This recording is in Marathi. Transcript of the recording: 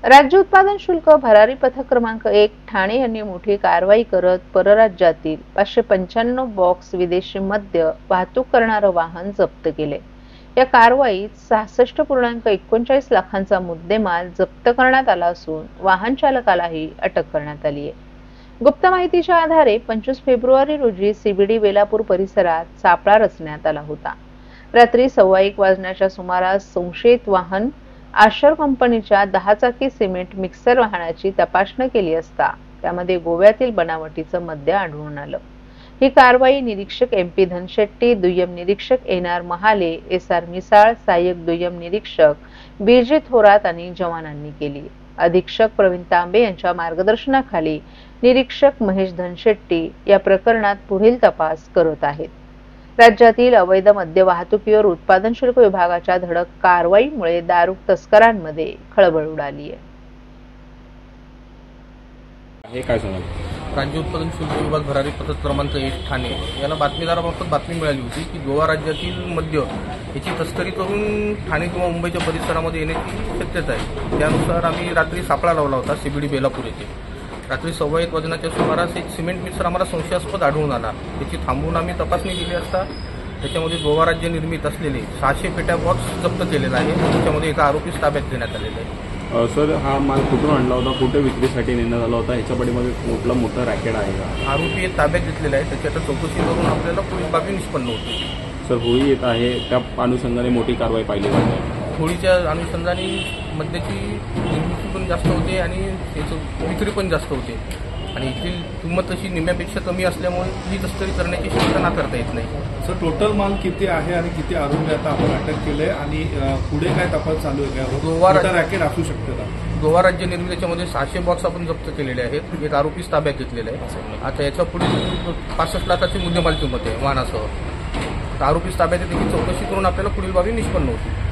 राज्य उत्पादन शुल्क भरारी पथक क्रमांक 1 ठाणे यांनी मोठी कारवाई करत परराज्यातील 595 बॉक्स विदेशी मद्य वाहतूक करणारं वाहन जप्त केले। या कारवाईत 66.39 लाखांचा मुद्देमाल जप्त करण्यात आला असून वाहन चालकालाही अटक करण्यात आली आहे। गुप्त माहितीच्या आधारे 25 फेब्रुवारी रोजी सीबीडी बेलापूर परिसरात सापळा रचण्यात आला होता। रात्री 1:15 वाजण्याच्या सुमारास संशयित वाहन आशर कंपनीच्या 10 चाकी सिमेंट मिक्सर वाहनाची तपासणी केली असता त्यामध्ये गोव्यातील बनावटीचं मद्य आढळून आलं। ही कारवाई निरीक्षक MP धनशेट्टी, दुय्यम निरीक्षक NR महाले, SR मिसाळ, सहाय्यक दुय्यम निरीक्षक BG थोरात आणि जवानांनी केली। अधीक्षक प्रवीण तांबे यांच्या मार्गदर्शनाखाली निरीक्षक महेश धनशेट्टी या प्रकरणात पुढील तपास करत आहेत। राज्यातील अवैध मद्य वाहतुकीवर उत्पादन शुल्क विभागाच्या धडक कारवाईमुळे दारू तस्करांमध्ये खळबळ उडाली आहे। हे काय सांगाल? राज्य उत्पादन शुल्क विभाग भरारी पथक क्रमांक 1 ठाणे याला बातमीदारामार्फत बातमी मिळाली होती की गोवा राज्यातील मद्य याची तस्करी करून ठाणे किंवा मुंबईच्या परिसरामध्ये येण्याची शक्यता आहे। त्यानुसार आम्ही रात्री सापळा लावला होता सीबीडी बेलापूर येथे। रात्री 1:15 वाजण्याच्या सुमारास एक सिमेंट मिक्सर आम्हाला संशयास्पद आढळून आला। त्याची थांबवून आम्ही तपासणी केली असता त्याच्यामध्ये गोवा राज्य निर्मित असलेले 600 पेट्या बॉक्स जप्त केलेला आहे। त्याच्यामध्ये एका आरोपीस ताब्यात घेण्यात आलेला आहे। सर, हा माल कुठून आणला होता, कुठे विक्रीसाठी नेण्यात आला होता, ह्याच्या पाठीमागे कुठला मोठा रॅकेट आहे का? आरोपी हे ताब्यात घेतलेला आहे। त्याची आता चौकशी करून आपल्याला पुढील बाबी निष्पन्न होती। सर, होळी येत आहे, त्या अनुषंगाने मोठी कारवाई पाहिली जाते। होळीच्या अनुषंगाने मद्याची निर्मिती पण जास्त होते आणि त्याचं विक्री पण जास्त होते आणि याची किंमत तशी निम्म्यापेक्षा कमी असल्यामुळे ही तस्करी करण्याची शक्यता नाकारता येत नाही। सर, टोटल माल किती आहे आणि किती आरोपी आता आपण अटक केले आणि पुढे काय तपास चालू आहे का? गोवा रॅकेट असू शकते का? गोवा राज्य निर्मितीच्यामध्ये 600 बॉक्स आपण जप्त केलेले आहेत। एक आरोपीस ताब्यात घेतलेला आहे। आता याच्या पुढे 65 लाखाची मुद्देमाल किंमत आहे वाहनासह। आरोपीस ताब्यात त्याची चौकशी करून आपल्याला पुढील बाबी निष्पन्न होती।